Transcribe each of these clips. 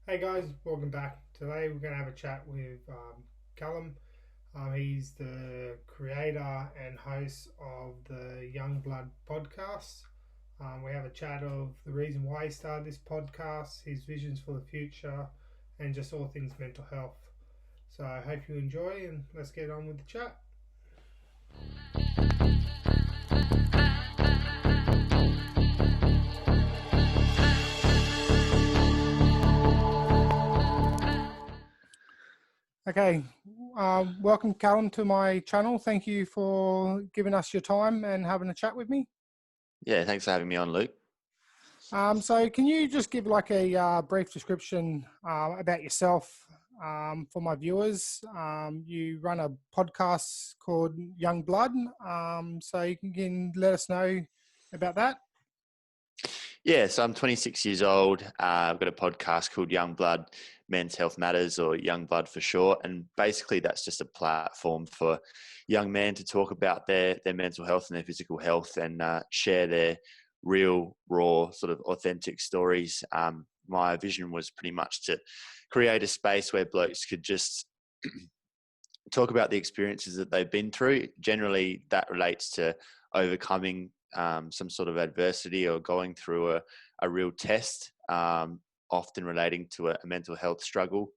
Hey guys, welcome back. Today we're going to have a chat with Callum. He's the creator and host of the Young Blood podcast. We have a chat of the reason why he started this podcast, his visions for the future, and just all things mental health. So I hope you enjoy, and let's get on with the chat. Okay, welcome Callum to my channel. Thank you for giving us your time and having a chat with me. Yeah, thanks for having me on, Luke. So can you just give like a brief description about yourself for my viewers? You run a podcast called Young Blood. So you can let us know about that. Yeah, so I'm 26 years old. I've got a podcast called Young Blood Men's Health Matters, or Young Blood for short. And basically that's just a platform for young men to talk about their mental health and their physical health and share their real, raw, sort of authentic stories. My vision was pretty much to create a space where blokes could just talk about the experiences that they've been through. Generally, that relates to overcoming some sort of adversity or going through a real test, often relating to a mental health struggle.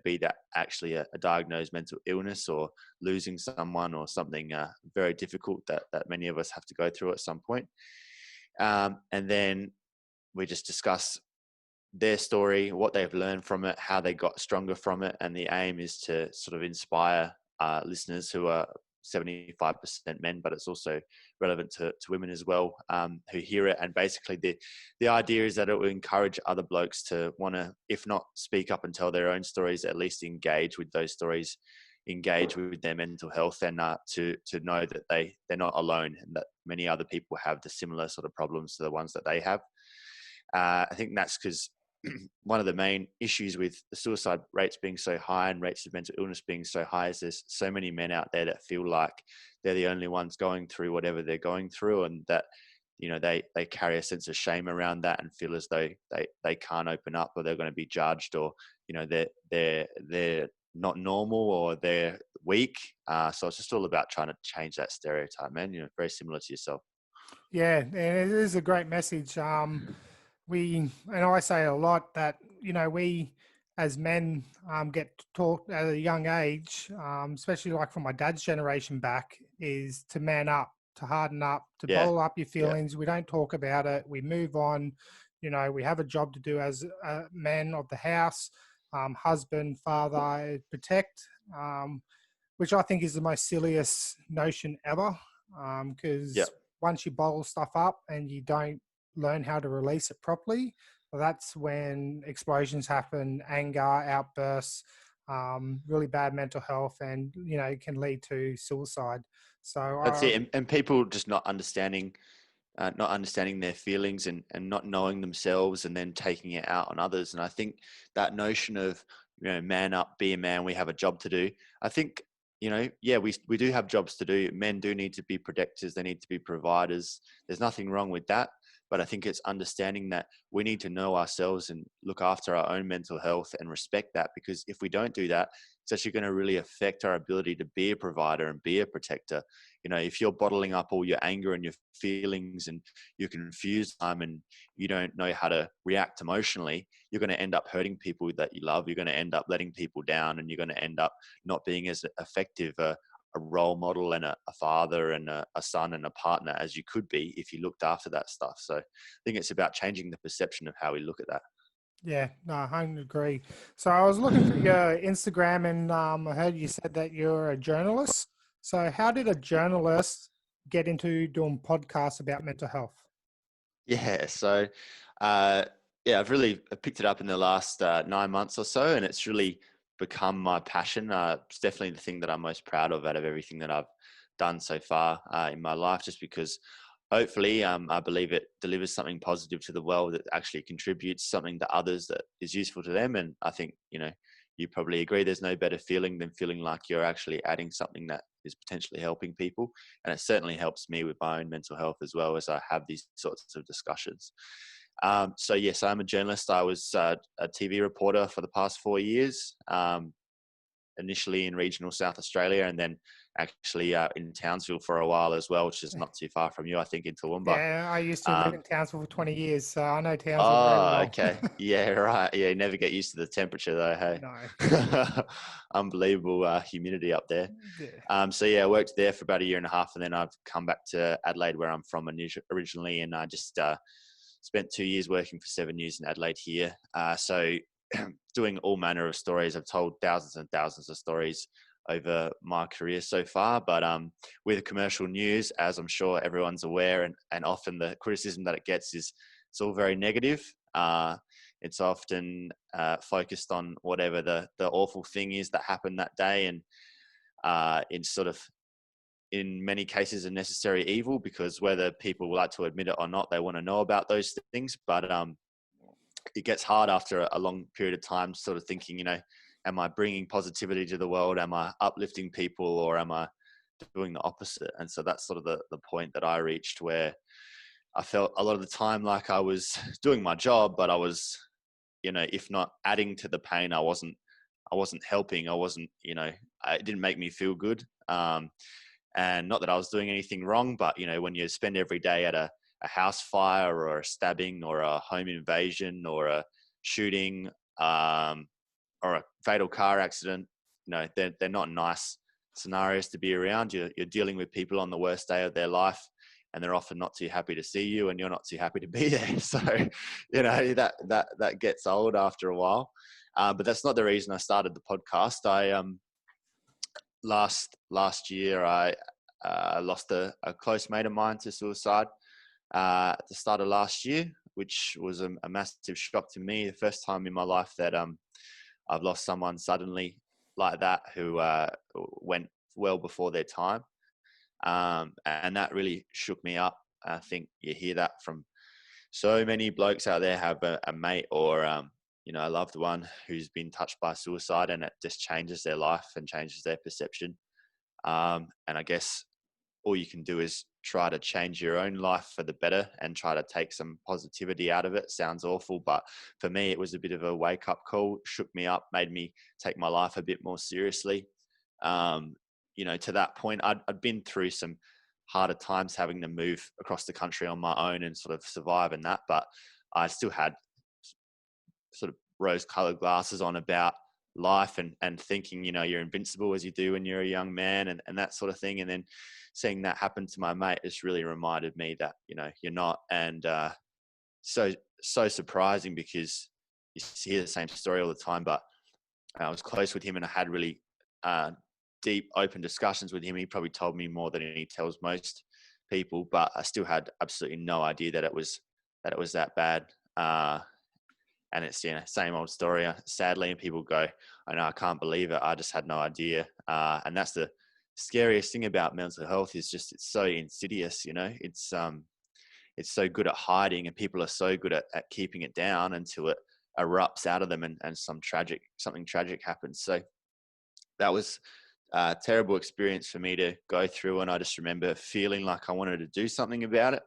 Be that actually a diagnosed mental illness or losing someone or something very difficult that many of us have to go through at some point. And then we just discuss their story, what they've learned from it, how they got stronger from it. And the aim is to sort of inspire listeners who are 75% men, but it's also relevant to women as well, who hear it. And basically the idea is that it will encourage other blokes to want to, if not speak up and tell their own stories, at least engage with those stories, engage with their mental health, and to know that they're not alone and that many other people have the similar sort of problems to the ones that they have. I think that's because one of the main issues with the suicide rates being so high and rates of mental illness being so high is there's so many men out there that feel like they're the only ones going through whatever they're going through, and that they carry a sense of shame around that and feel as though they can't open up, or they're going to be judged, or they're not normal, or they're weak. So it's just all about trying to change that stereotype, man. Very similar to yourself. Yeah, and it is a great message. We and I say a lot that we as men get taught at a young age, especially like from my dad's generation back, is to man up, to harden up, to Yeah, bottle up your yeah, feelings. We don't talk about it. We move on. We have a job to do as a man of the house, husband, father, protect, which I think is the most silliest notion ever. yeah. Because once you bottle stuff up and you don't learn how to release it properly, that's when explosions happen, anger, outbursts, really bad mental health, and it can lead to suicide. So That's it. And people just not understanding their feelings and not knowing themselves, and then taking it out on others. And I think that notion of, man up, be a man, we have a job to do. I think, yeah, we do have jobs to do. Men do need to be protectors. They need to be providers. There's nothing wrong with that. But I think it's understanding that we need to know ourselves and look after our own mental health and respect that, because if we don't do that, it's actually going to really affect our ability to be a provider and be a protector. If you're bottling up all your anger and your feelings, and you're confused and you don't know how to react emotionally, you're going to end up hurting people that you love. You're going to end up letting people down, and you're going to end up not being as effective a role model and a father and a son and a partner as you could be if you looked after that stuff. So I think it's about changing the perception of how we look at that. yeah, no, I agree. So I was looking through your Instagram, and I heard you said that you're a journalist. So how did a journalist get into doing podcasts about mental health? Yeah. So, uh, yeah, I've really picked it up in the last 9 months or so, and it's really become my passion. It's definitely the thing that I'm most proud of out of everything that I've done so far in my life, just because hopefully I believe it delivers something positive to the world that actually contributes something to others that is useful to them. And I think, you probably agree there's no better feeling than feeling like you're actually adding something that is potentially helping people. And it certainly helps me with my own mental health as well, as I have these sorts of discussions. So yes, I'm a journalist. I was a TV reporter for the past 4 years, initially in regional South Australia, and then actually in Townsville for a while as well, which is not too far from you, I think, in Toowoomba. Yeah, I used to live in Townsville for 20 years, so I know Townsville very Oh, well. okay. Yeah, right. Yeah, you never get used to the temperature though, hey? No. Unbelievable humidity up there. Yeah. So yeah, I worked there for about a year and a half, and then I've come back to Adelaide, where I'm from originally, and I just spent 2 years working for 7 years in Adelaide here. So doing all manner of stories. I've told thousands and thousands of stories over my career so far, but with commercial news, as I'm sure everyone's aware, and often the criticism that it gets is it's all very negative. It's often focused on whatever the awful thing is that happened that day, and in sort of in many cases a necessary evil, because whether people like to admit it or not, they want to know about those things. But it gets hard after a long period of time, sort of thinking, am I bringing positivity to the world? Am I uplifting people, or am I doing the opposite? And so that's sort of the point that I reached, where I felt a lot of the time like I was doing my job, but I was, if not adding to the pain, I wasn't helping. I wasn't, it didn't make me feel good. And not that I was doing anything wrong, but when you spend every day at a house fire, or a stabbing, or a home invasion, or a shooting, or a fatal car accident, they're not nice scenarios to be around. You're dealing with people on the worst day of their life, and they're often not too happy to see you, and you're not too happy to be there. So, that gets old after a while. But that's not the reason I started the podcast. I last year I lost a close mate of mine to suicide at the start of last year, which was a massive shock to me. The first time in my life that I've lost someone suddenly like that, who went well before their time. And that really shook me up. I think you hear that from so many blokes out there, have a mate or a loved one who's been touched by suicide, and it just changes their life and changes their perception. And I guess all you can do is try to change your own life for the better and try to take some positivity out of it. Sounds awful, but for me, it was a bit of a wake up call, shook me up, made me take my life a bit more seriously. To that point, I'd been through some harder times, having to move across the country on my own and sort of survive in that, but I still had sort of rose colored glasses on about life, and thinking, you're invincible, as you do when you're a young man, and that sort of thing. And then seeing that happen to my mate just really reminded me that, you're not. And so surprising, because you hear the same story all the time, but I was close with him, and I had really deep, open discussions with him. He probably told me more than he tells most people, but I still had absolutely no idea that it was that bad. And it's, same old story, sadly, and people go, I know, I can't believe it. I just had no idea. And that's the scariest thing about mental health, is just, it's so insidious, it's so good at hiding, and people are so good at keeping it down until it erupts out of them, and something tragic happens. So that was a terrible experience for me to go through. And I just remember feeling like I wanted to do something about it.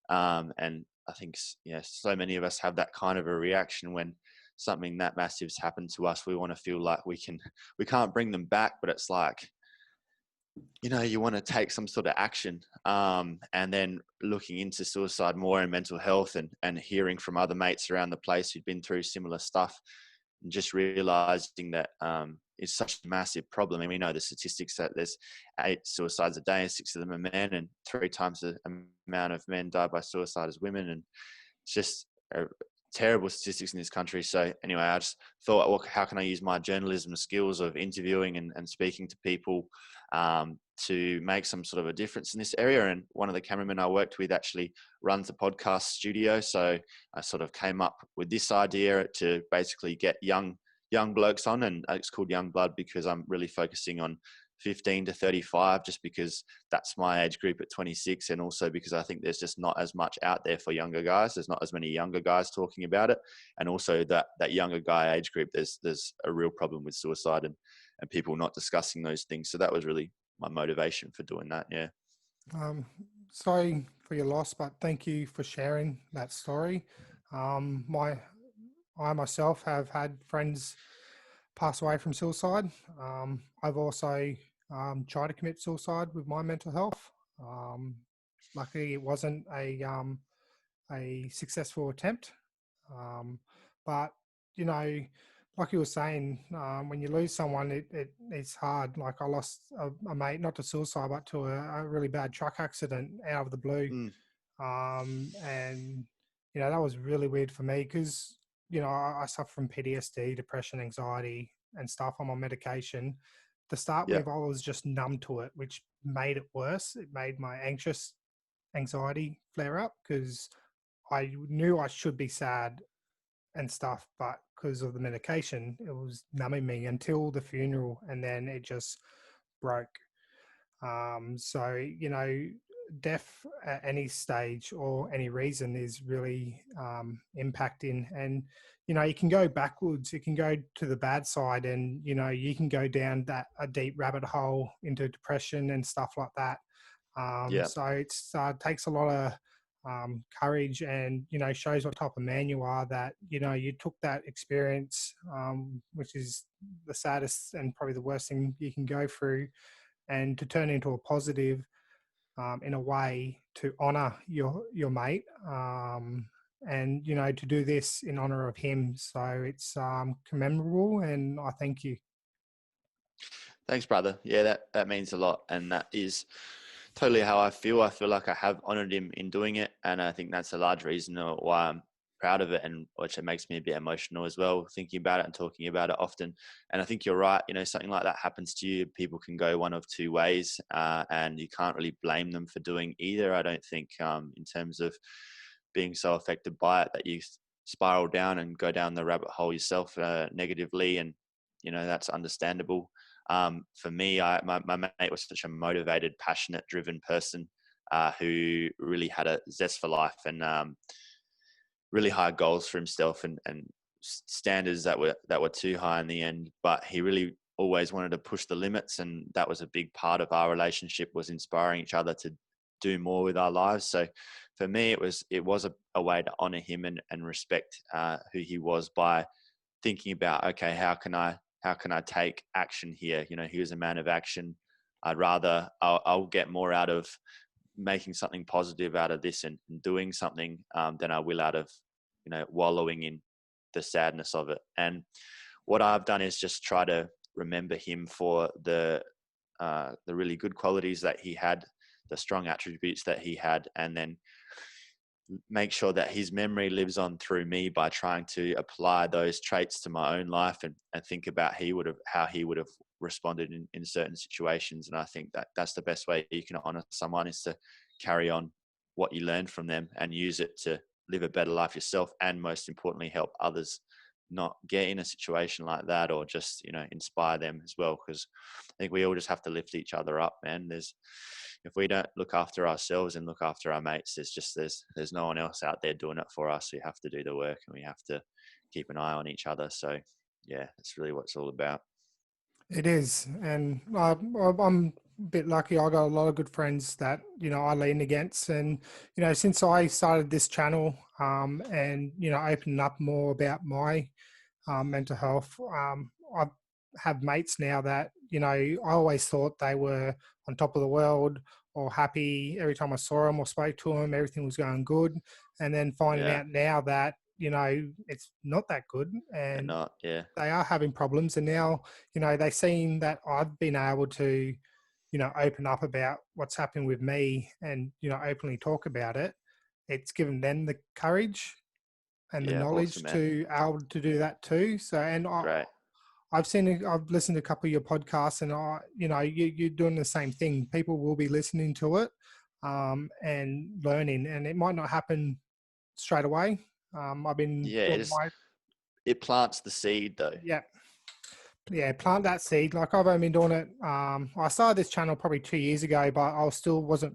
And I think, so many of us have that kind of a reaction when something that massive's happened to us. We want to feel like we can't bring them back, but it's like, you want to take some sort of action. And then looking into suicide more and mental health, and hearing from other mates around the place who'd been through similar stuff, and just realizing that it's such a massive problem. And we know the statistics that there's 8 suicides a day, and 6 of them are men, and 3 times the amount of men die by suicide as women. And it's just terrible statistics in this country. So anyway, I just thought, well, how can I use my journalism skills of interviewing and speaking to people to make some sort of a difference in this area? And one of the cameramen I worked with actually runs a podcast studio. So I sort of came up with this idea to basically get young blokes on, and it's called Young Blood because I'm really focusing on 15 to 35, just because that's my age group at 26, and also because I think there's just not as much out there for younger guys. There's not as many younger guys talking about it, and also that younger guy age group, there's a real problem with suicide and people not discussing those things. So that was really my motivation for doing that. Yeah. Sorry for your loss, but thank you for sharing that story. My I myself have had friends pass away from suicide. I've also tried to commit suicide with my mental health. Um, Luckily, it wasn't a successful attempt. Um, but you know, like you were saying, when you lose someone, it's hard. Like I lost a mate, not to suicide, but to a really bad truck accident out of the blue. Mm, And that was really weird for me because I suffer from PTSD, depression, anxiety, and stuff. I'm on medication. To start yeah. with, I was just numb to it, which made it worse. It made my anxiety flare up because I knew I should be sad and stuff, but because of the medication, it was numbing me until the funeral, and then it just broke. So death at any stage or any reason is really impacting. And, you can go backwards, you can go to the bad side, and, you can go down a deep rabbit hole into depression and stuff like that. Yeah. So it takes a lot of courage, and, shows what type of man you are, that, you took that experience, which is the saddest and probably the worst thing you can go through, and to turn into a positive, in a way to honor your mate, and to do this in honor of him. So it's commemorable, and I thank you. Thanks, brother. Yeah, that means a lot, and that is totally how I feel. I feel like I have honored him in doing it, and I think that's a large reason why I'm proud of it, and which it makes me a bit emotional as well, thinking about it and talking about it often. And I think you're right. Something like that happens to you, people can go one of two ways, and you can't really blame them for doing either. I don't think, in terms of being so affected by it, that you spiral down and go down the rabbit hole yourself, negatively, and that's understandable. For me, my mate was such a motivated, passionate, driven person, who really had a zest for life, and really high goals for himself, and standards that were too high in the end. But he really always wanted to push the limits, and that was a big part of our relationship, was inspiring each other to do more with our lives. So for me, it was a way to honor him and respect who he was, by thinking about, okay, how can I take action here? He was a man of action. I'll get more out of making something positive out of this, and doing something, than I will out of wallowing in the sadness of it. And what I've done is just try to remember him for the really good qualities that he had, the strong attributes that he had, and then make sure that his memory lives on through me, by trying to apply those traits to my own life, and think about how he would have responded in certain situations. And I think that that's the best way you can honor someone, is to carry on what you learned from them and use it to live a better life yourself, and most importantly, help others not get in a situation like that, or just inspire them as well. Because I think we all just have to lift each other up, man. If we don't look after ourselves and look after our mates, there's no one else out there doing it for us. We have to do the work, and we have to keep an eye on each other. So yeah, that's really what it's all about. It is, and I'm a bit lucky. I got a lot of good friends that I lean against, and since I started this channel, and opening up more about my mental health, I have mates now that I always thought they were on top of the world, or happy every time I saw them or spoke to them. Everything was going good, and then finding Yeah, out now that it's not that good, and and not yeah, they are having problems. And now they seen that I've been able to open up about what's happening with me, and openly talk about it. It's given them the courage and the yeah, awesome, knowledge man. to able to do that too. So, and Great. I've listened to a couple of your podcasts, and you're doing the same thing. People will be listening to it, and learning, and it might not happen straight away. I've been Yeah, doing my it plants the seed though. yeah, plant that seed. Like I've only been doing it. I started this channel probably 2 years ago, but I still wasn't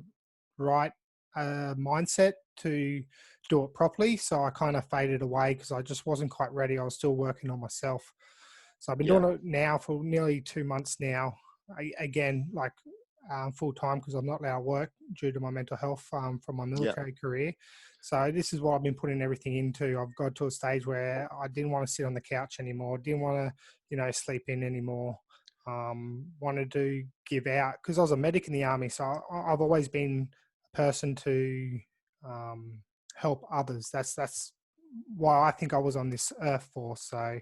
right mindset to do it properly. So I kind of faded away because I just wasn't quite ready. I was still working on myself. So I've been Yeah, doing it now for nearly 2 months now. Again, like full time because I'm not allowed to work due to my mental health from my Yeah. military career. So this is what I've been putting everything into. I've got to a stage where I didn't want to sit on the couch anymore. Didn't want to, sleep in anymore. Wanted to give out because I was a medic in the army. So I've always been a person to help others. That's why I think I was on this earth for. So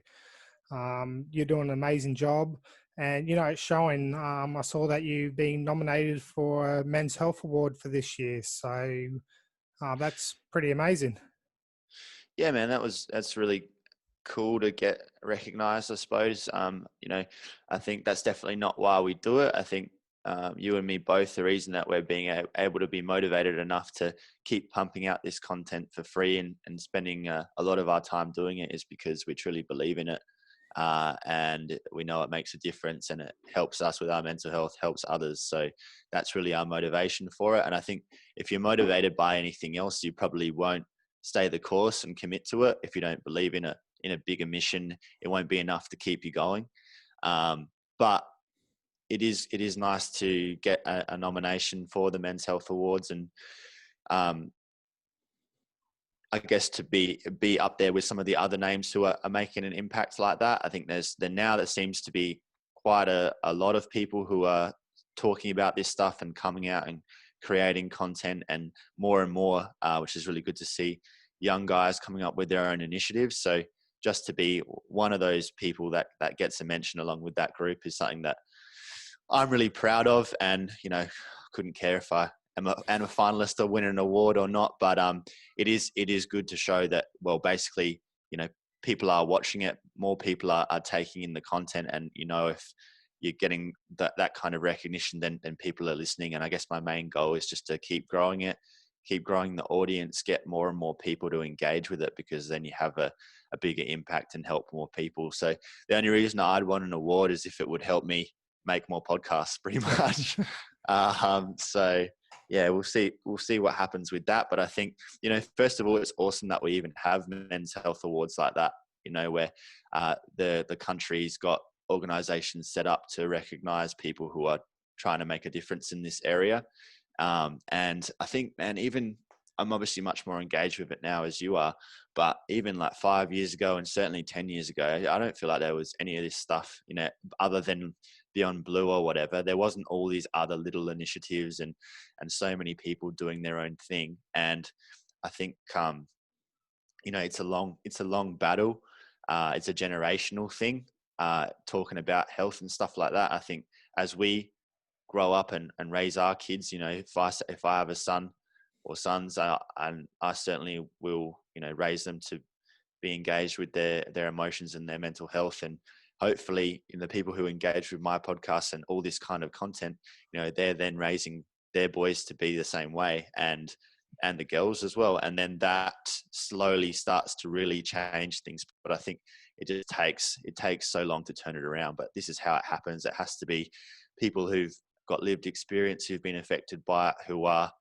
you're doing an amazing job. And, it's showing. I saw that you've been nominated for a Men's Health Award for this year. So that's pretty amazing. Yeah, man, that's really cool to get recognized, I suppose. I think that's definitely not why we do it. I think you and me both, the reason that we're being able to be motivated enough to keep pumping out this content for free and spending a lot of our time doing it is because we truly believe in it. And we know it makes a difference and it helps us with our mental health, helps others. So that's really our motivation for it. And I think if you're motivated by anything else, you probably won't stay the course and commit to it. If you don't believe in a bigger mission, it won't be enough to keep you going. But it is nice to get a nomination for the Men's Health Awards, and I guess to be up there with some of the other names who are making an impact like that. I think there seems to be quite a lot of people who are talking about this stuff and coming out and creating content and more, which is really good to see young guys coming up with their own initiatives. So just to be one of those people that gets a mention along with that group is something that I'm really proud of, and couldn't care if I am a finalist or win an award or not. But it is good to show that, well, basically, people are watching it, more people are taking in the content, and if you're getting that kind of recognition, then people are listening. And I guess my main goal is just to keep growing it, keep growing the audience, get more and more people to engage with it, because then you have a bigger impact and help more people. So the only reason I'd want an award is if it would help me make more podcasts, pretty much. So yeah, we'll see what happens with that. But I think, first of all, it's awesome that we even have men's health awards like that, where the country's got organizations set up to recognize people who are trying to make a difference in this area. And I think, man, even I'm obviously much more engaged with it now as you are, but even like 5 years ago and certainly 10 years ago, I don't feel like there was any of this stuff, other than Beyond Blue or whatever. There wasn't all these other little initiatives and so many people doing their own thing. And I think, it's a long battle. It's a generational thing, talking about health and stuff like that. I think as we grow up and raise our kids, if I have a son or sons, and I certainly will, raise them to be engaged with their emotions and their mental health. And hopefully, the people who engage with my podcast and all this kind of content, they're then raising their boys to be the same way, and the girls as well. And then that slowly starts to really change things. But I think it takes so long to turn it around. But this is how it happens. It has to be people who've got lived experience, who've been affected by it, who are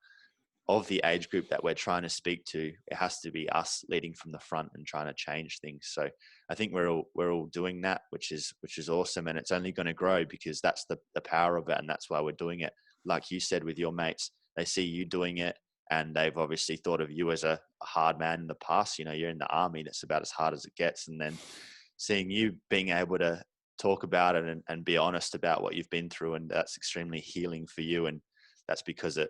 of the age group that we're trying to speak to. It has to be us leading from the front and trying to change things. So I think we're all doing that, which is awesome. And it's only going to grow because that's the power of it. And that's why we're doing it. Like you said, with your mates, they see you doing it, and they've obviously thought of you as a hard man in the past. You're in the army, that's about as hard as it gets. And then seeing you being able to talk about it and be honest about what you've been through, and that's extremely healing for you. And that's because it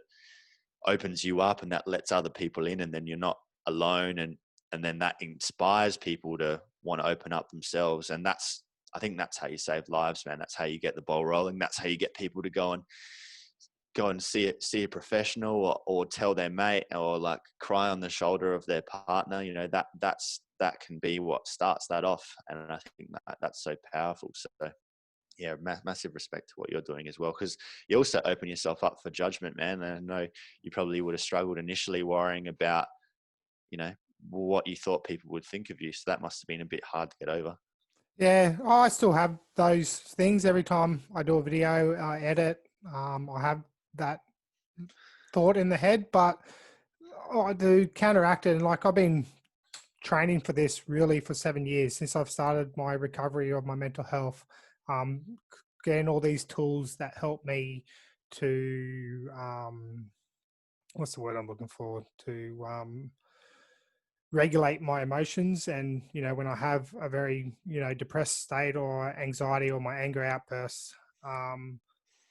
opens you up and that lets other people in, and then you're not alone, and then that inspires people to want to open up themselves. And I think that's how you save lives, man. That's how you get the ball rolling. That's how you get people to go and see a professional, or tell their mate, or like cry on the shoulder of their partner. That can be what starts that off. And I think that's so powerful. So yeah, massive respect to what you're doing as well, because you also open yourself up for judgment, man. And I know you probably would have struggled initially worrying about, what you thought people would think of you. So that must have been a bit hard to get over. Yeah, I still have those things every time I do a video, I edit. I have that thought in the head, but I do counteract it. And like I've been training for this really for 7 years since I've started my recovery of my mental health, getting all these tools that help me to what's the word I'm looking for, to regulate my emotions. And when I have a very depressed state or anxiety or my anger outbursts,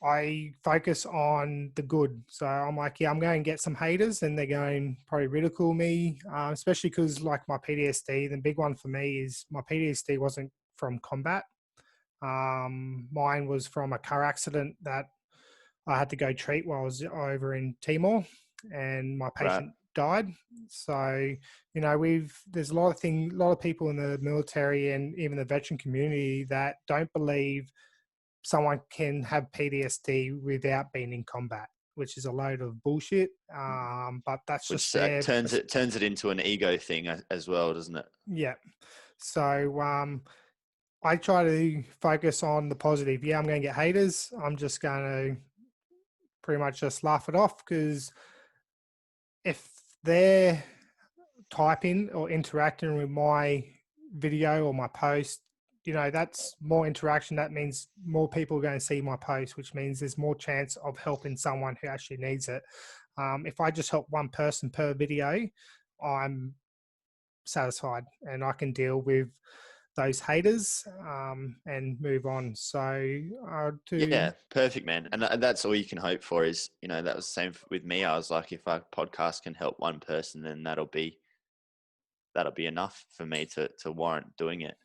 I focus on the good. So I'm like, yeah, I'm going to get some haters and they're going to probably ridicule me, especially because like my PTSD, the big one for me is my PTSD wasn't from combat. Mine was from a car accident that I had to go treat while I was over in Timor, and my Right. patient died. So there's a lot of people in the military and even the veteran community that don't believe someone can have PTSD without being in combat, which is a load of bullshit. But that's just Which their turns it into an ego thing as well, doesn't it? yeah. So I try to focus on the positive. Yeah, I'm going to get haters. I'm just going to pretty much just laugh it off, because if they're typing or interacting with my video or my post, that's more interaction. That means more people are going to see my post, which means there's more chance of helping someone who actually needs it. If I just help one person per video, I'm satisfied and I can deal with those haters and move on. So Yeah, perfect, man. And that's all you can hope for is, that was the same with me. I was like, if our podcast can help one person, then that'll be enough for me to warrant doing it.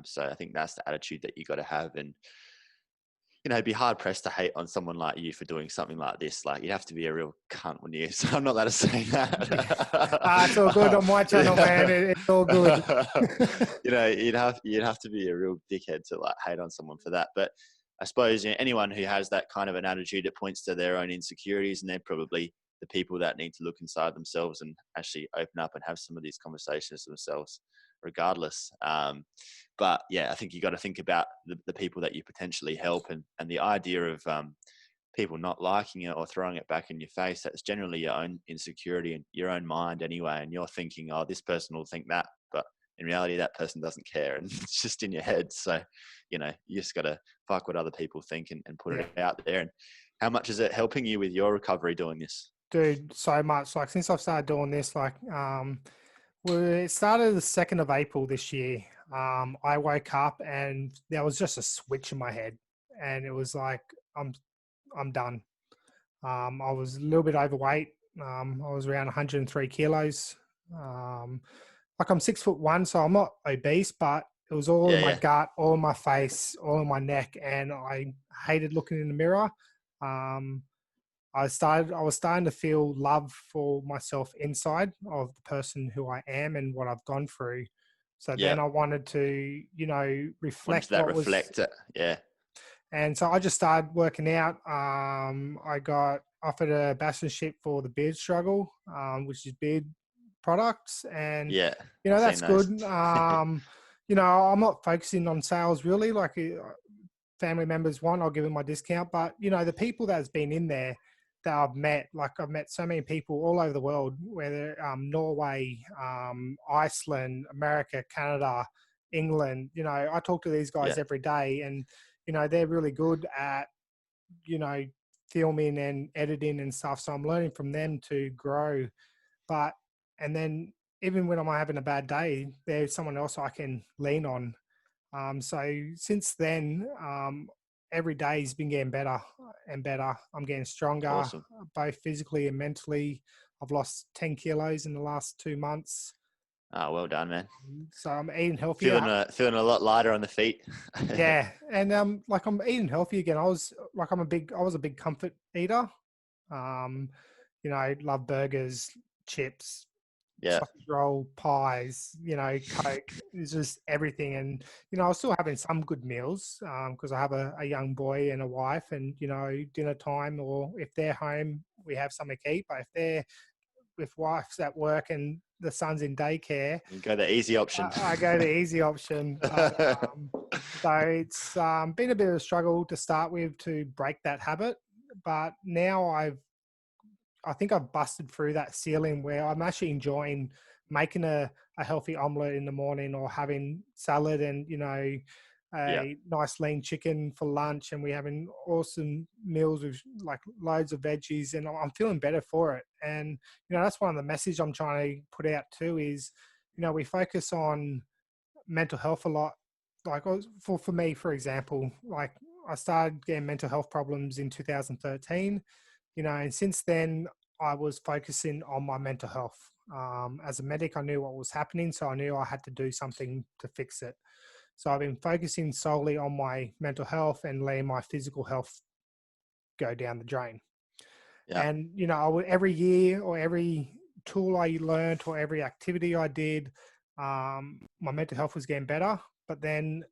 So I think that's the attitude that you got to have. And, be hard pressed to hate on someone like you for doing something like this. Like, you'd have to be a real cunt, wouldn't you? So I'm not allowed to say that. it's all good on my channel, man. It's all good. You'd have to be a real dickhead to like hate on someone for that. But I suppose anyone who has that kind of an attitude, it points to their own insecurities, and they're probably the people that need to look inside themselves and actually open up and have some of these conversations themselves, regardless. But yeah, I think you got to think about the people that you potentially help, and the idea of people not liking it or throwing it back in your face. That's generally your own insecurity and your own mind anyway. And you're thinking, oh, this person will think that, but in reality, that person doesn't care, and it's just in your head. So, you just got to fuck what other people think and put Yeah. it out there. And how much is it helping you with your recovery doing this? Dude, so much. Like since I've started doing this, it started the 2nd of April this year. I woke up and there was just a switch in my head, and it was like I'm done. I was a little bit overweight. I was around 103 kilos. Like I'm 6'1", so I'm not obese, but it was all in my gut, all in my face, all in my neck, and I hated looking in the mirror. I was starting to feel love for myself inside of the person who I am and what I've gone through. So then I wanted to, reflect what was. Reflect it. Yeah. And so I just started working out. I got offered a ambassadorship for the Beard Struggle, which is beard products. And, that's good. I'm not focusing on sales really. Like family members want, I'll give them my discount. But, the people that's been in there that I've met so many people all over the world, whether Norway, Iceland, America, Canada, England. I talk to these guys every day, and they're really good at filming and editing and stuff. So I'm learning from them to grow. And then even when I'm having a bad day, there's someone else I can lean on. So since then, every day's been getting better and better. I'm getting stronger, Awesome. both physically and mentally. I've lost 10 kilos in the last 2 months. Oh, well done, man. So I'm eating healthier. Feeling a lot lighter on the feet. Yeah. And I'm eating healthy again. I was a big comfort eater. Love burgers, chips, sausage roll, pies, Coke. It's just everything. And, I was still having some good meals because I have a young boy and a wife, and, dinner time, or if they're home, we have something to eat. But if wife's at work and the son's in daycare, you go the easy option. I go the easy option. So it's been a bit of a struggle to start with to break that habit. But now I think I've busted through that ceiling where I'm actually enjoying making a healthy omelette in the morning, or having salad and, Yeah. a nice lean chicken for lunch, and we're having awesome meals with like loads of veggies, and I'm feeling better for it. And that's one of the message I'm trying to put out too is, we focus on mental health a lot. Like for me, for example, like I started getting mental health problems in 2013, and since then I was focusing on my mental health. As a medic, I knew what was happening, so I knew I had to do something to fix it. So I've been focusing solely on my mental health and letting my physical health go down the drain. Yeah. And, every year or every tool I learned or every activity I did, my mental health was getting better, but then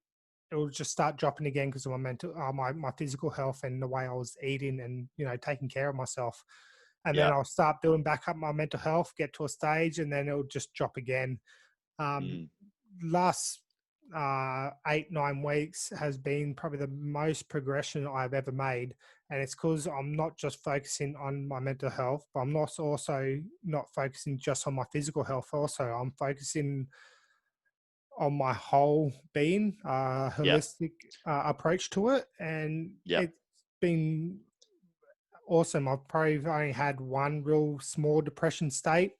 it will just start dropping again because of my my physical health and the way I was eating and, taking care of myself. And then Yeah. I'll start building back up my mental health, get to a stage, and then it'll just drop again. Um, Mm. Last 8-9 weeks has been probably the most progression I've ever made, and it's because I'm not just focusing on my mental health, but I'm not also not focusing just on my physical health. Also, I'm focusing on my whole being, Yeah. holistic approach to it, and Yeah. it's been awesome. I've probably only had one real small depression state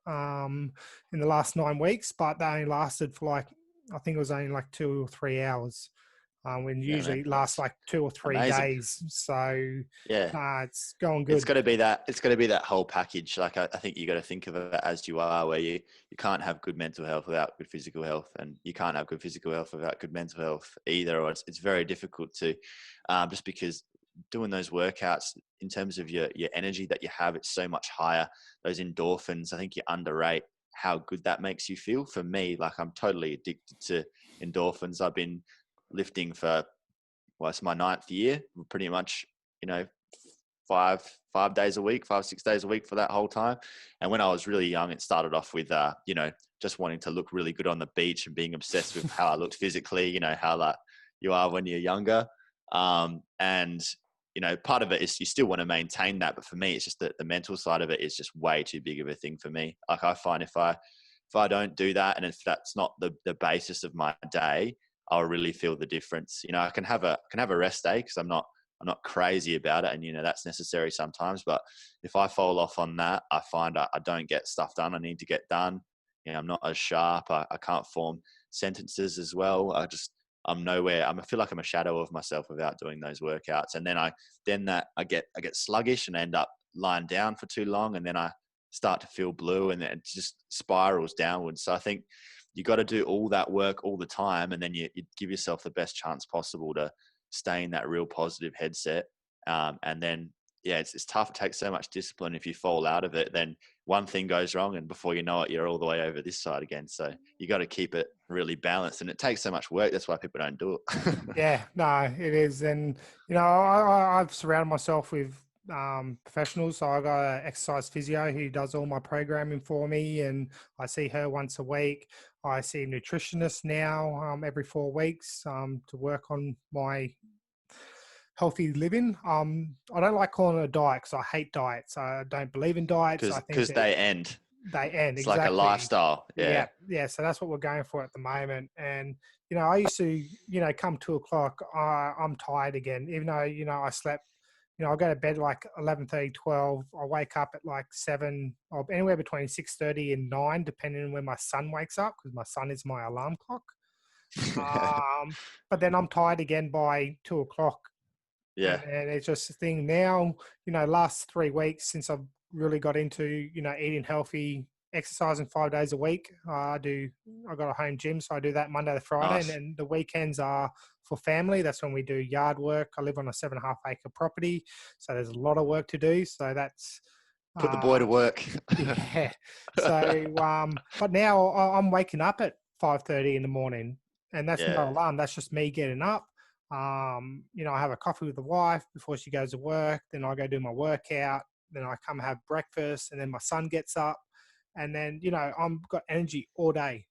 in the last 9 weeks, but that only lasted for I think it was only like 2 or 3 hours. When Yeah, usually man. it lasts That's like 2 or 3 amazing. days. So Yeah. it's going It's good. got to be that. It's got to be that whole package. Like I think you got to think of it as you are, where you can't have good mental health without good physical health, and you can't have good physical health without good mental health either. Or it's very difficult to, just because doing those workouts in terms of your energy that you have, it's so much higher. Those endorphins, I think you underrate how good that makes you feel. For me, like I'm totally addicted to endorphins. I've been lifting for, well, it's my 9th year, pretty much, you know, 5 days a week, 5 6 days a week for that whole time. And when I was really young, it started off with just wanting to look really good on the beach and being obsessed with how I looked physically. How like you are when you're younger. And part of it is you still want to maintain that, but for me, it's just that the mental side of it is just way too big of a thing for me. Like I find if I don't do that, and if that's not the basis of my day, I'll really feel the difference. I can have a rest day because I'm not crazy about it, and that's necessary sometimes. But if I fall off on that, I find I don't get stuff done I need to get done. I'm not as sharp. I can't form sentences as well. I'm nowhere. I feel like I'm a shadow of myself without doing those workouts. And then I get sluggish and end up lying down for too long, and then I start to feel blue, and it just spirals downwards. So I think you got to do all that work all the time, and then you give yourself the best chance possible to stay in that real positive headset. And then, yeah, it's tough. It takes so much discipline. If you fall out of it, then one thing goes wrong, and before you know it, you're all the way over this side again. So you got to keep it really balanced, and it takes so much work. That's why people don't do it. Yeah, no, it is. And, I've surrounded myself with professionals. So I got an exercise physio who does all my programming for me, and I see her once a week. I see a nutritionist now every 4 weeks to work on my healthy living. I don't like calling it a diet because I hate diets. I don't believe in diets. I think Because that they end. they end It's like a exactly. lifestyle. Yeah, Yeah. yeah. So that's what we're going for at the moment. And I used to, come 2 o'clock, I'm tired again. Even though I slept. I go to bed like 11:30, 12. I wake up at like 7, or anywhere between 6:30 and 9, depending on when my son wakes up, because my son is my alarm clock. But then I'm tired again by 2 o'clock. Yeah. And it's just a thing now, last 3 weeks since I've really got into, eating healthy, exercising 5 days a week. I got a home gym, so I do that Monday to Friday. And Nice. then the weekends are for family. That's when we do yard work. I live on a 7.5 acre property, so there's a lot of work to do. So that's, Put the boy uh, to work. yeah. So, but now I'm waking up at 5:30 in the morning, and that's no Yeah. alarm. That's just me getting up. I have a coffee with the wife before she goes to work. Then I go do my workout. Then I come have breakfast, and then my son gets up, and then I'm got energy all day,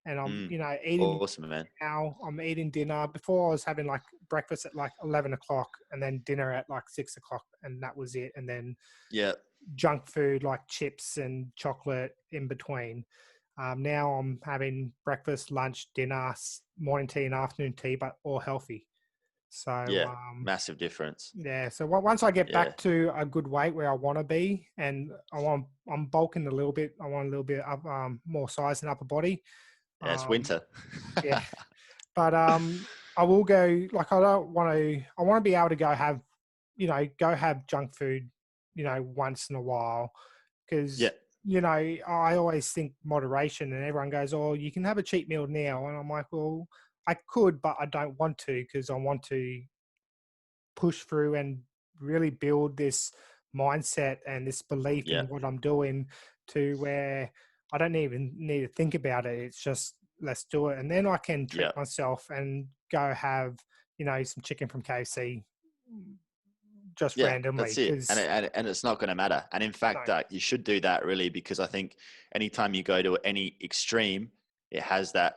and I'm Mm. eating Awesome, man. now. I'm eating dinner. Before I was having like breakfast at like 11 o'clock, and then dinner at like 6 o'clock, and that was it. And then Yeah. junk food like chips and chocolate in between. Now I'm having breakfast, lunch, dinner, morning tea, and afternoon tea, but all healthy. So Yeah, massive difference. yeah. So once I get Yeah, back to a good weight where I want to be, and I'm bulking a little bit. I want a little bit of more size and upper body. yeah, it's Um, winter. yeah, but I will go. Like I don't want to. I want to be able to go have, go have junk food, once in a while, Yeah, because I always think moderation, and everyone goes, "Oh, you can have a cheat meal now," and I'm like, "Well, I could, but I don't want to because I want to push through and really build this mindset and this belief yeah, in what I'm doing to where I don't even need to think about it. It's just let's do it. And then I can yeah. treat myself and go have, some chicken from KFC just Yeah, randomly that's it. And because and it's not going to matter. And in no, fact, you should do that really, because I think anytime you go to any extreme, it has that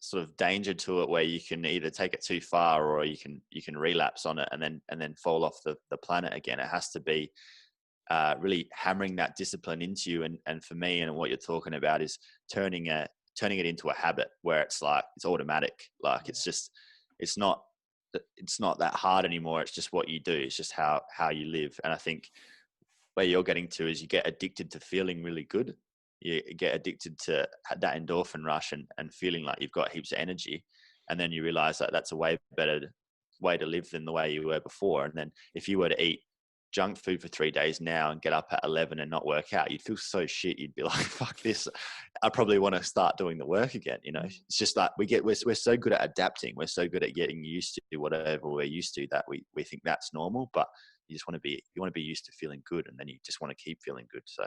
sort of danger to it where you can either take it too far or you can relapse on it and then fall off the planet again. It has to be really hammering that discipline into you. And for me, and what you're talking about is turning it into a habit where it's like it's automatic. Like it's not it's not that hard anymore. It's just what you do. It's just how you live. And I think where you're getting to is you get addicted to feeling really good. You get addicted to that endorphin rush and feeling like you've got heaps of energy. And then you realize that that's a way better way to live than the way you were before. And then if you were to eat junk food for 3 days now and get up at 11 and not work out, you'd feel so shit. You'd be like, fuck this. I probably want to start doing the work again. It's just like we're so good at adapting. We're so good at getting used to whatever we're used to that we think that's normal, but you want to be used to feeling good, and then you just want to keep feeling good. So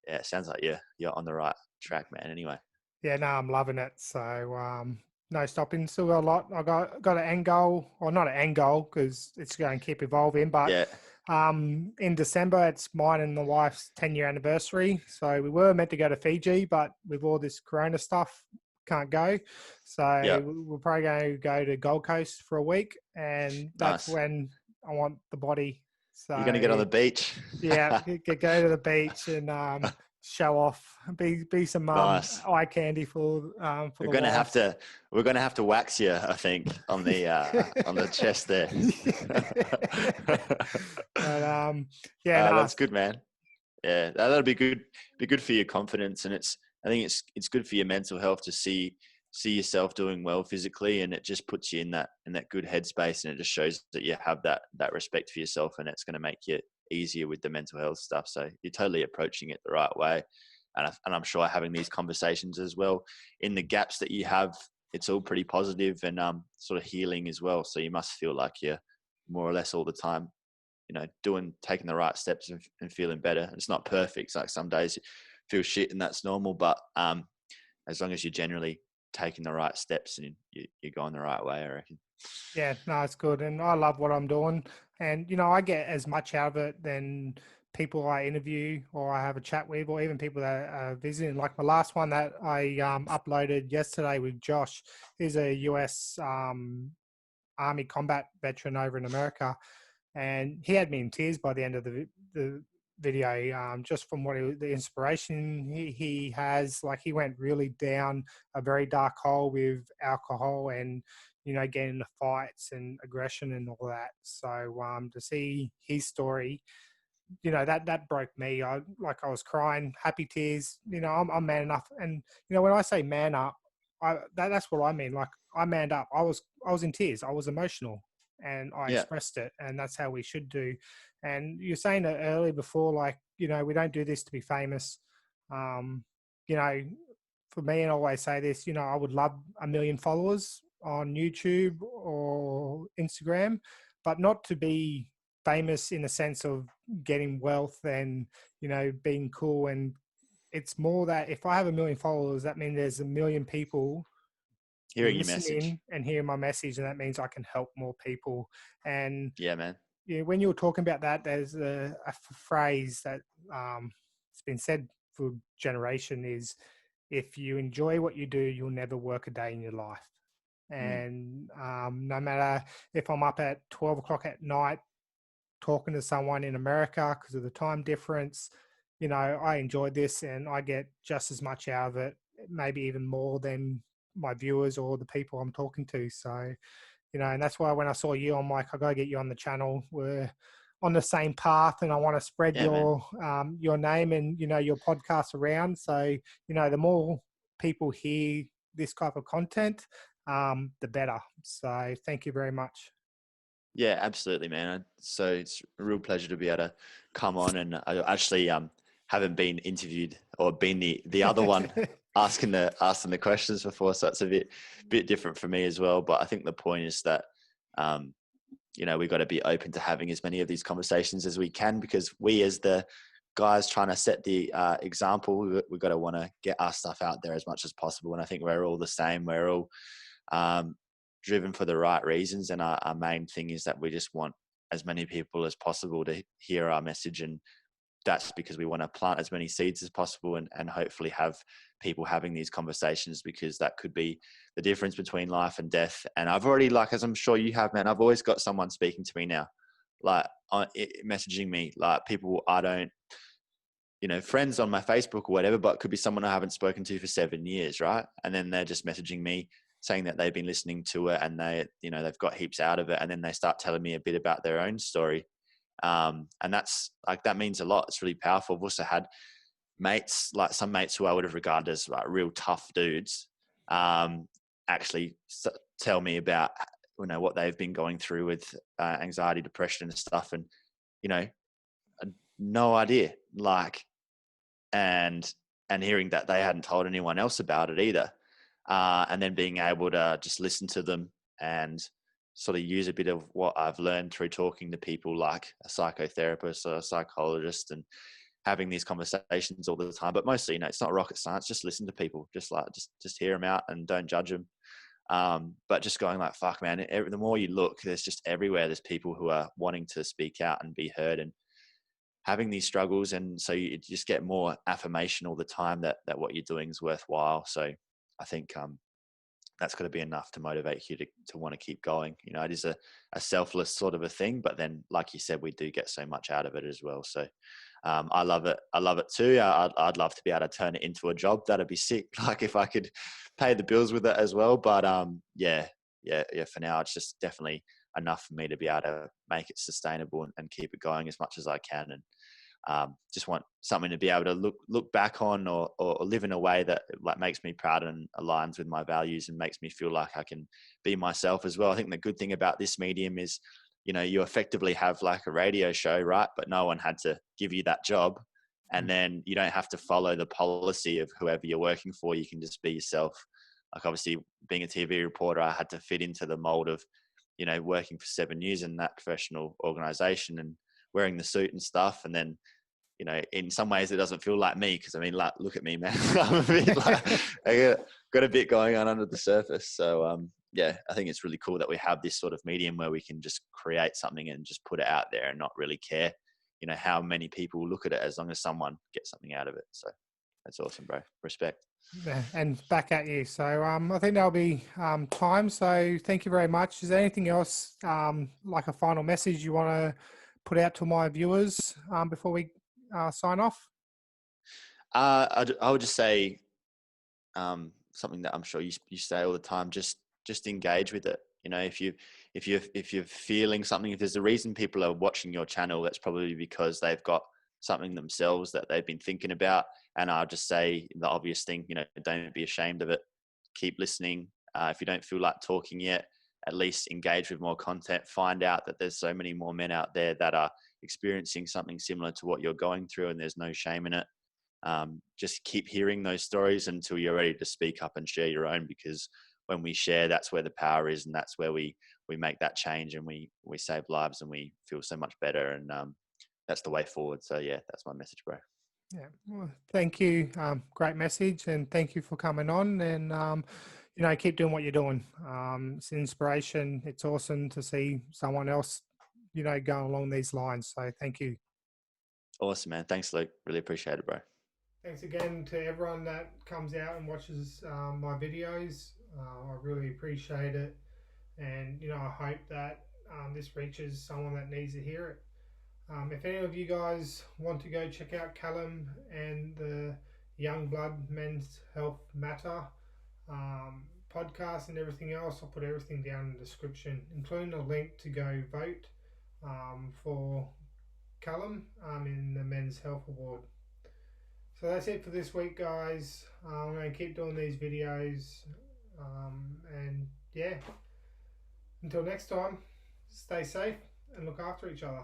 yeah, it sounds like you're on the right track, man. Anyway. yeah, no, I'm loving it. So no stopping. Still got a lot. I got an end goal, or not an end goal because it's going to keep evolving. But Yeah. in December, it's mine and the wife's 10-year anniversary. So we were meant to go to Fiji, but with all this Corona stuff, can't go. Yeah. So we're probably going to go to Gold Coast for a week, and that's Nice. when I want the body. You're going to get on So the beach. yeah, go to the beach and show off, be some Nice. eye candy for We're the gonna have wife. to we're gonna have to wax you, I think, on the chest there. But yeah, no, That's good, man. Yeah, that'll be good. Be good for your confidence, and I think it's good for your mental health to see yourself doing well physically, and it just puts you in that good headspace, and it just shows that you have that respect for yourself, and it's going to make you easier with the mental health stuff. So you're totally approaching it the right way, and I'm sure having these conversations as well in the gaps that you have, it's all pretty positive and sort of healing as well. So you must feel like you're more or less all the time taking the right steps and feeling better. It's not perfect. It's like some days you feel shit and that's normal, but as long as you're generally taking the right steps and you're going the right way, I reckon. yeah, no, it's good, and I love what I'm doing, and I get as much out of it than people I interview or I have a chat with, or even people that are visiting. Like my last one that I uploaded yesterday with Josh, is a US Army combat veteran over in America, and he had me in tears by the end of the video, just from the inspiration he has. Like, he went really down a very dark hole with alcohol and getting into fights and aggression and all that. So to see his story, that broke me. I was crying, happy tears. I'm man enough, and when I say man up, that's what I mean. Like, I manned up. I was in tears. I was emotional, and I Yeah. expressed it, and that's how we should do. And you're saying it earlier before, like, we don't do this to be famous. Um, you know, for me, and I always say this, I would love 1 million followers on YouTube or Instagram, but not to be famous in the sense of getting wealth and being cool. And it's more that if I have 1 million followers, that means there's 1 million people Hearing your message. listening and hearing my message, and that means I can help more people. And Yeah, man. when you were talking about that, there's a phrase that it's been said for generation is, if you enjoy what you do, you'll never work a day in your life. Mm. And no matter if I'm up at 12 o'clock at night talking to someone in America because of the time difference, I enjoyed this and I get just as much out of it maybe even more than my viewers or the people I'm talking to. So, and that's why when I saw you, I'm like, I gotta get you on the channel. We're on the same path, and I want to spread Yeah, man. your name and your podcast around. So, the more people hear this type of content, the better. So, thank you very much. Yeah, absolutely, man. So it's a real pleasure to be able to come on, and I actually haven't been interviewed or been the other one asking the questions before, so it's a bit different for me as well. But I think the point is that um, we've got to be open to having as many of these conversations as we can, because we, as the guys trying to set the example, we've got to want to get our stuff out there as much as possible. And I think we're all the same. We're all um, driven for the right reasons, and our main thing is that we just want as many people as possible to hear our message, and that's because we want to plant as many seeds as possible, and hopefully have people having these conversations, because that could be the difference between life and death. And I've already, like, as I'm sure you have, man, I've always got someone speaking to me now, like messaging me, like people I don't, friends on my Facebook or whatever, but it could be someone I haven't spoken to for 7 years, right? And then they're just messaging me saying that they've been listening to it, and they've got heaps out of it, and then they start telling me a bit about their own story. And that's like, that means a lot. It's really powerful. I've also had mates, like some mates who I would have regarded as like real tough dudes, actually tell me about what they've been going through with anxiety, depression, and stuff, and no idea, like, and hearing that they hadn't told anyone else about it either, and then being able to just listen to them and sort of use a bit of what I've learned through talking to people like a psychotherapist or a psychologist, and having these conversations all the time. But mostly, it's not rocket science. Just listen to people, just hear them out and don't judge them. But just going like, fuck, man, the more you look, there's just everywhere. There's people who are wanting to speak out and be heard, and having these struggles. And so you just get more affirmation all the time that what you're doing is worthwhile. So I think that's got to be enough to motivate you to want to keep going. It is a selfless sort of a thing, but then, like you said, we do get so much out of it as well. So I love it. I love it too. I'd love to be able to turn it into a job. That'd be sick. Like if I could pay the bills with it as well. But yeah. For now, it's just definitely enough for me to be able to make it sustainable and keep it going as much as I can. And just want something to be able to look back on, or live in a way that like makes me proud and aligns with my values and makes me feel like I can be myself as well. I think the good thing about this medium is, you effectively have like a radio show, right? But no one had to give you that job. And then you don't have to follow the policy of whoever you're working for. You can just be yourself. Like obviously being a TV reporter, I had to fit into the mold of, working for 7 years in that professional organization and wearing the suit and stuff. And then, in some ways it doesn't feel like me, because I mean, like, look at me, man. I'm a bit like, I got a bit going on under the surface. So yeah, I think it's really cool that we have this sort of medium where we can just create something and just put it out there and not really care, how many people look at it, as long as someone gets something out of it. So that's awesome, bro. Respect. Yeah, and back at you. So I think that'll be time. So thank you very much. Is there anything else, like a final message you want to put out to my viewers before we sign off? I would just say something that I'm sure you say all the time. Just engage with it. If you're feeling something, if there's a reason people are watching your channel, that's probably because they've got something themselves that they've been thinking about. And I'll just say the obvious thing, don't be ashamed of it. Keep listening. If you don't feel like talking yet, at least engage with more content. Find out that there's so many more men out there that are experiencing something similar to what you're going through, and there's no shame in it. Just keep hearing those stories until you're ready to speak up and share your own, because when we share, that's where the power is, and that's where we make that change, and we save lives, and we feel so much better. And that's the way forward. So yeah, that's my message, bro. Yeah, well, thank you. Great message, and thank you for coming on. And keep doing what you're doing. It's an inspiration. It's awesome to see someone else, going along these lines. So thank you. Awesome, man. Thanks, Luke. Really appreciate it, bro. Thanks again to everyone that comes out and watches my videos. I really appreciate it, and I hope that this reaches someone that needs to hear it. If any of you guys want to go check out Callum and the Young Blood Men's Health Matter podcast and everything else. I'll put everything down in the description, including a link to go vote for Callum in the Men's Health Award. So that's it for this week, guys. I'm going to keep doing these videos. And yeah, until next time, stay safe and look after each other.